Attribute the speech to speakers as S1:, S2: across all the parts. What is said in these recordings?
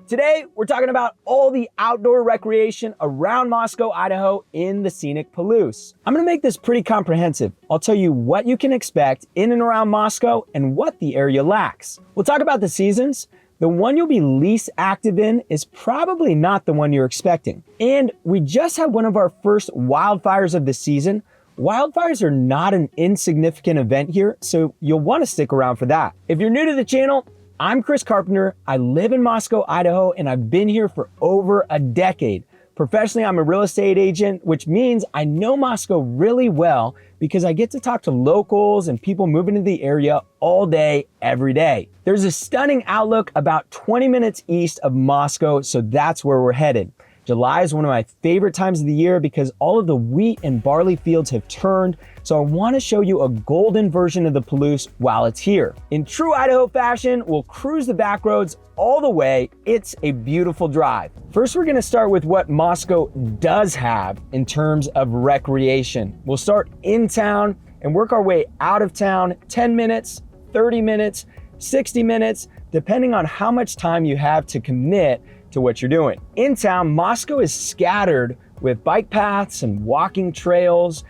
S1: Today, we're talking about all the outdoor recreation around Moscow, Idaho in the scenic Palouse. I'm gonna make this pretty comprehensive. I'll tell you what you can expect in and around Moscow and what the area lacks. We'll talk about the seasons. The one you'll be least active in is probably not the one you're expecting. And we just had one of our first wildfires of the season. Wildfires are not an insignificant event here, so you'll want to stick around for that. If you're new to the channel, I'm Chris Carpenter. I live in Moscow, Idaho, and I've been here for over a decade. Professionally, I'm a real estate agent, which means I know Moscow really well because I get to talk to locals and people moving to the area all day, every day. There's a stunning outlook about 20 minutes east of Moscow, so that's where we're headed. July is one of my favorite times of the year because all of the wheat and barley fields have turned, so I want to show you a golden version of the Palouse while it's here. In true Idaho fashion, we'll cruise the back roads all the way. It's a beautiful drive. First, we're going to start with what Moscow does have in terms of recreation. We'll start in town and work our way out of town, 10 minutes, 30 minutes, 60 minutes, depending on how much time you have to commit to what you're doing. In town, Moscow is scattered with bike paths and walking trails,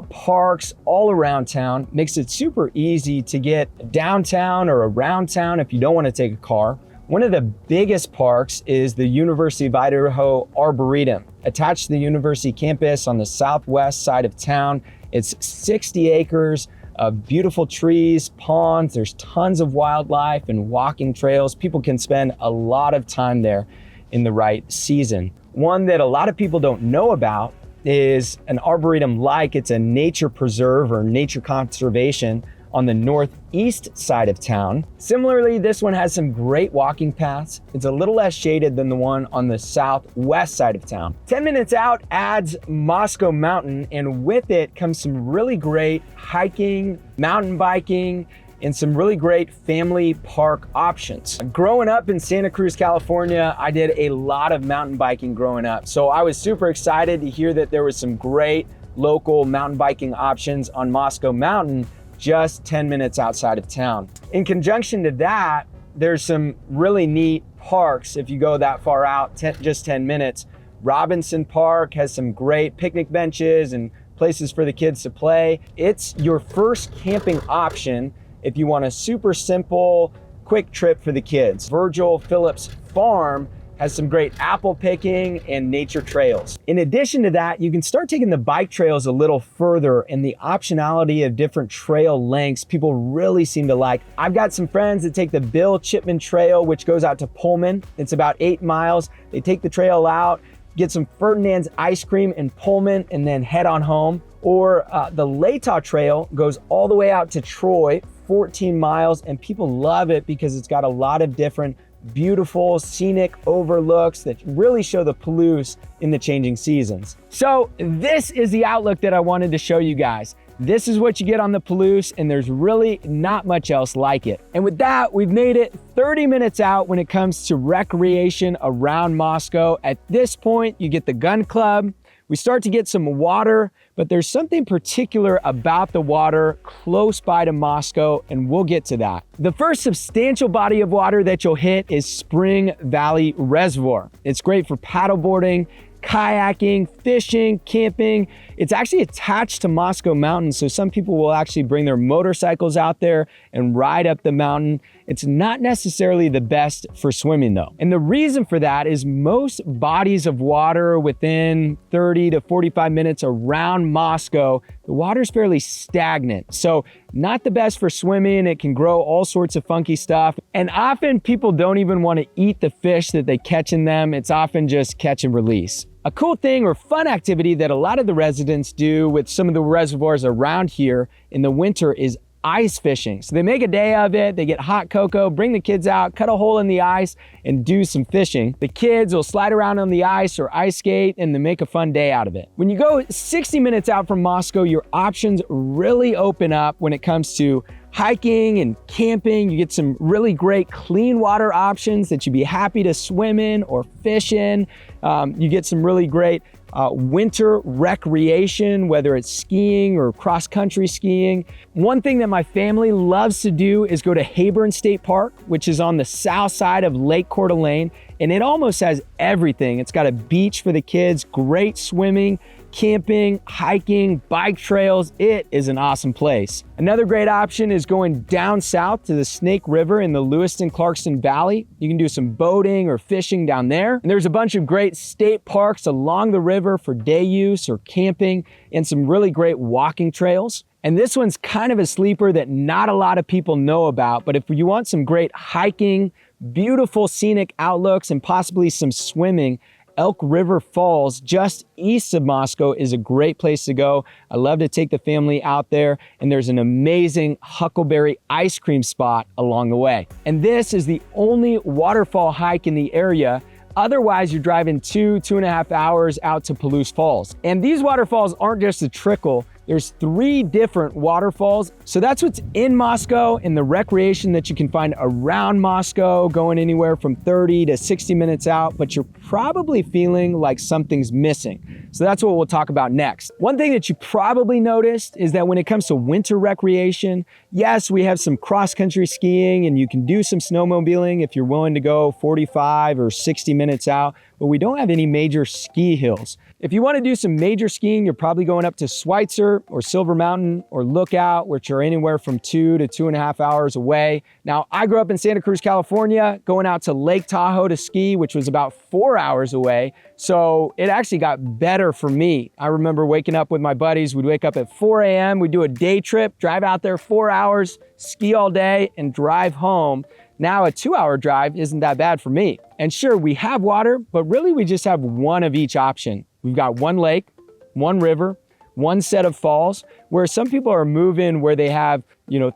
S1: parks all around town. Makes it super easy to get downtown or around town if you don't want to take a car. One of the biggest parks is the University of Idaho Arboretum. Attached to the university campus on the southwest side of town, it's 60 acres of beautiful trees, ponds. There's tons of wildlife and walking trails. People can spend a lot of time there in the right season. One that a lot of people don't know about is an arboretum like it's a nature preserve or nature conservation on the northeast side of town. Similarly, this one has some great walking paths. It's a little less shaded than the one on the southwest side of town. 10 minutes out adds Moscow Mountain, and with it comes some really great hiking, mountain biking, and some really great family park options. Growing up in Santa Cruz, California, I did a lot of mountain biking growing up. So I was super excited to hear that there was some great local mountain biking options on Moscow Mountain, just 10 minutes outside of town. In conjunction to that, there's some really neat parks if you go that far out, just 10 minutes. Robinson Park has some great picnic benches and places for the kids to play. It's your first camping option if you want a super simple, quick trip for the kids. Virgil Phillips Farm has some great apple picking and nature trails. In addition to that, you can start taking the bike trails a little further, and the optionality of different trail lengths people really seem to like. I've got some friends that take the Bill Chipman Trail, which goes out to Pullman. It's about 8 miles. They take the trail out, get some Ferdinand's ice cream in Pullman, and then head on home. Or the Latah Trail goes all the way out to Troy, 14 miles, and people love it because it's got a lot of different beautiful scenic overlooks that really show the Palouse in the changing seasons. So this is the outlook that I wanted to show you guys. This is what you get on the Palouse, and there's really not much else like it. And with that, we've made it 30 minutes out when it comes to recreation around Moscow. At this point, you get the gun club. We start to get some water, but there's something particular about the water close by to Moscow, and we'll get to that. The first substantial body of water that you'll hit is Spring Valley Reservoir. It's great for paddleboarding, kayaking, fishing, camping. It's actually attached to Moscow Mountain, so some people will actually bring their motorcycles out there and ride up the mountain. It's not necessarily the best for swimming though. And the reason for that is most bodies of water within 30 to 45 minutes around Moscow, the water's fairly stagnant. So not the best for swimming. It can grow all sorts of funky stuff. And often people don't even want to eat the fish that they catch in them. It's often just catch and release. A cool thing or fun activity that a lot of the residents do with some of the reservoirs around here in the winter is ice fishing. So they make a day of it, they get hot cocoa, bring the kids out, cut a hole in the ice and do some fishing. The kids will slide around on the ice or ice skate and then make a fun day out of it. When you go 60 minutes out from Moscow, your options really open up when it comes to hiking and camping. You get some really great clean water options that you'd be happy to swim in or fish in. You get some really great winter recreation, whether it's skiing or cross-country skiing. One thing that my family loves to do is go to Hayburn State Park, which is on the south side of Lake Coeur d'Alene, and it almost has everything. It's got a beach for the kids, great swimming, camping, hiking, bike trails. It is an awesome place. Another great option is going down south to the Snake River in the Lewiston-Clarkston Valley. You can do some boating or fishing down there. And there's a bunch of great state parks along the river for day use or camping, and some really great walking trails. And this one's kind of a sleeper that not a lot of people know about, but if you want some great hiking, beautiful scenic outlooks, and possibly some swimming, Elk River Falls, just east of Moscow, is a great place to go. I love to take the family out there, and there's an amazing Huckleberry ice cream spot along the way. And this is the only waterfall hike in the area. Otherwise, you're driving 2.5 hours out to Palouse Falls. And these waterfalls aren't just a trickle. There's 3 different waterfalls. So that's what's in Moscow, and the recreation that you can find around Moscow, going anywhere from 30 to 60 minutes out, but you're probably feeling like something's missing. So that's what we'll talk about next. One thing that you probably noticed is that when it comes to winter recreation, yes, we have some cross-country skiing, and you can do some snowmobiling if you're willing to go 45 or 60 minutes out, but we don't have any major ski hills. If you want to do some major skiing, you're probably going up to Schweitzer or Silver Mountain or Lookout, which are anywhere from 2 to 2.5 hours away. Now, I grew up in Santa Cruz, California, going out to Lake Tahoe to ski, which was about 4 hours away. So it actually got better for me. I remember waking up with my buddies. We'd wake up at 4 a.m. We'd do a day trip, drive out there 4 hours, ski all day, and drive home. Now a 2-hour drive isn't that bad for me. And sure, we have water, but really we just have one of each option. We've got one lake, one river, one set of falls, where some people are moving where they have,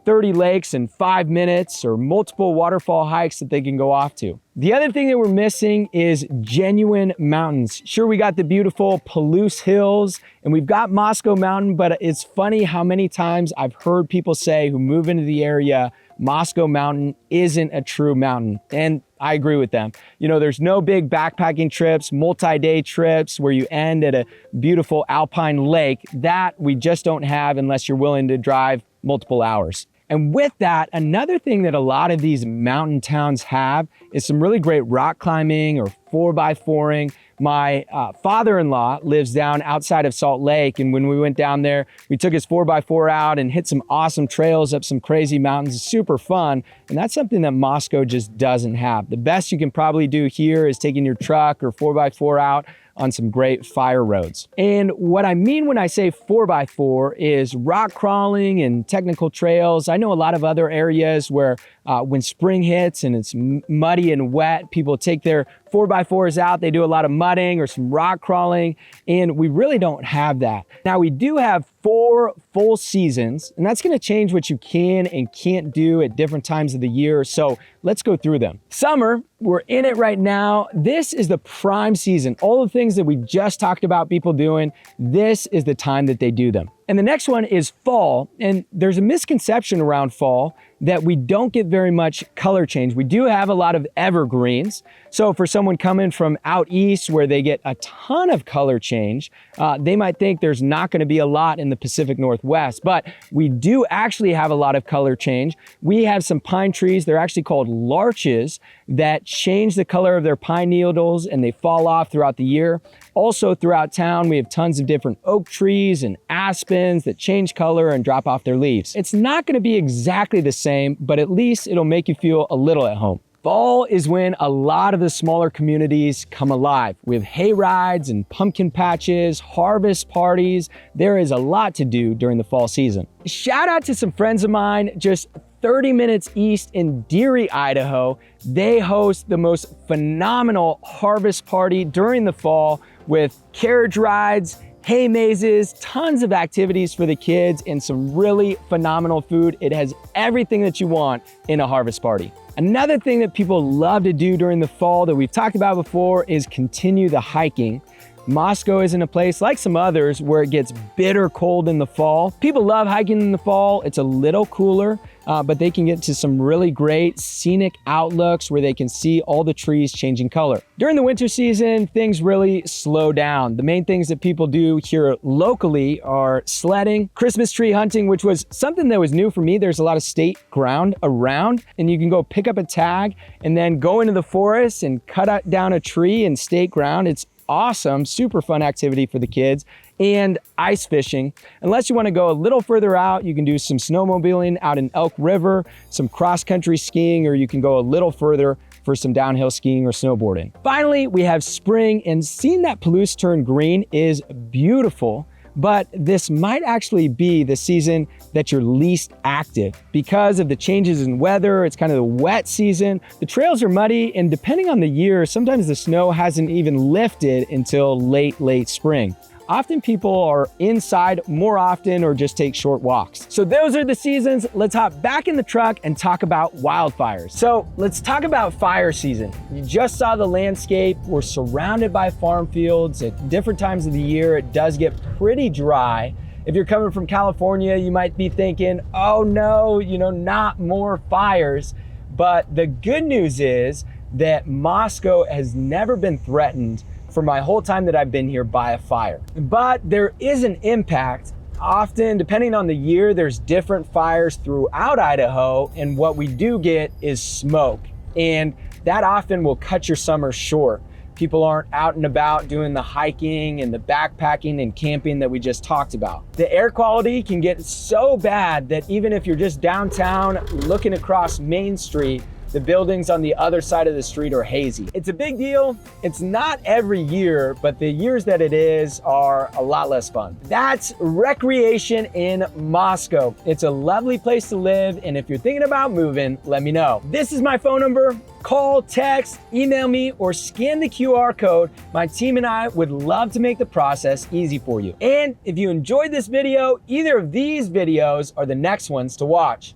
S1: 30 lakes in 5 minutes, or multiple waterfall hikes that they can go off to. The other thing that we're missing is genuine mountains. Sure, we got the beautiful Palouse Hills, and we've got Moscow Mountain, but it's funny how many times I've heard people say who move into the area, Moscow Mountain isn't a true mountain. And I agree with them. There's no big backpacking trips, multi-day trips where you end at a beautiful alpine lake. That we just don't have unless you're willing to drive multiple hours. And with that, another thing that a lot of these mountain towns have is some really great rock climbing or 4x4ing. My father-in-law lives down outside of Salt Lake, and when we went down there, we took his 4x4 out and hit some awesome trails up some crazy mountains. Super fun, and that's something that Moscow just doesn't have. The best you can probably do here is taking your truck or 4x4 out on some great fire roads. And what I mean when I say 4x4 is rock crawling and technical trails. I know a lot of other areas where when spring hits and it's muddy and wet, people take their 4x4s out, they do a lot of mudding or some rock crawling, and we really don't have that. Now, we do have 4 full seasons, and that's gonna change what you can and can't do at different times of the year, so let's go through them. Summer, we're in it right now. This is the prime season. All the things that we just talked about people doing, this is the time that they do them. And the next one is fall, and there's a misconception around fall that we don't get very much color change. We do have a lot of evergreens. So for someone coming from out east where they get a ton of color change, they might think there's not gonna be a lot in the Pacific Northwest, but we do actually have a lot of color change. We have some pine trees, they're actually called larches, that change the color of their pine needles and they fall off throughout the year. Also throughout town, we have tons of different oak trees and aspens that change color and drop off their leaves. It's not gonna be exactly the same, but at least it'll make you feel a little at home. Fall is when a lot of the smaller communities come alive. We have hay rides and pumpkin patches, harvest parties. There is a lot to do during the fall season. Shout out to some friends of mine just 30 minutes east in Deary, Idaho. They host the most phenomenal harvest party during the fall with carriage rides, hay mazes, tons of activities for the kids, and some really phenomenal food. It has everything that you want in a harvest party. Another thing that people love to do during the fall that we've talked about before is continue the hiking. Moscow isn't a place like some others where it gets bitter cold in the fall. People love hiking in the fall. It's a little cooler. but they can get to some really great scenic outlooks where they can see all the trees changing color. During the winter season, things really slow down. The main things that people do here locally are sledding, Christmas tree hunting, which was something that was new for me. There's a lot of state ground around, and you can go pick up a tag and then go into the forest and cut down a tree in state ground. It's awesome, super fun activity for the kids. And ice fishing. Unless you want to go a little further out, you can do some snowmobiling out in Elk River, some cross-country skiing, or you can go a little further for some downhill skiing or snowboarding. Finally, we have spring, and seeing that Palouse turn green is beautiful, but this might actually be the season that you're least active because of the changes in weather. It's kind of the wet season. The trails are muddy, and depending on the year, sometimes the snow hasn't even lifted until late spring. Often people are inside more often or just take short walks. So those are the seasons. Let's hop back in the truck and talk about wildfires. So let's talk about fire season. You just saw the landscape. We're surrounded by farm fields. At different times of the year, it does get pretty dry. If you're coming from California, you might be thinking, oh no, not more fires. But the good news is that Moscow has never been threatened for my whole time that I've been here by a fire. But there is an impact. Often, depending on the year, there's different fires throughout Idaho, and what we do get is smoke. And that often will cut your summer short. People aren't out and about doing the hiking and the backpacking and camping that we just talked about. The air quality can get so bad that even if you're just downtown looking across Main Street, the buildings on the other side of the street are hazy. It's a big deal. It's not every year, but the years that it is are a lot less fun. That's recreation in Moscow. It's a lovely place to live, and if you're thinking about moving, let me know. This is my phone number. Call, text, email me, or scan the QR code. My team and I would love to make the process easy for you. And if you enjoyed this video, either of these videos are the next ones to watch.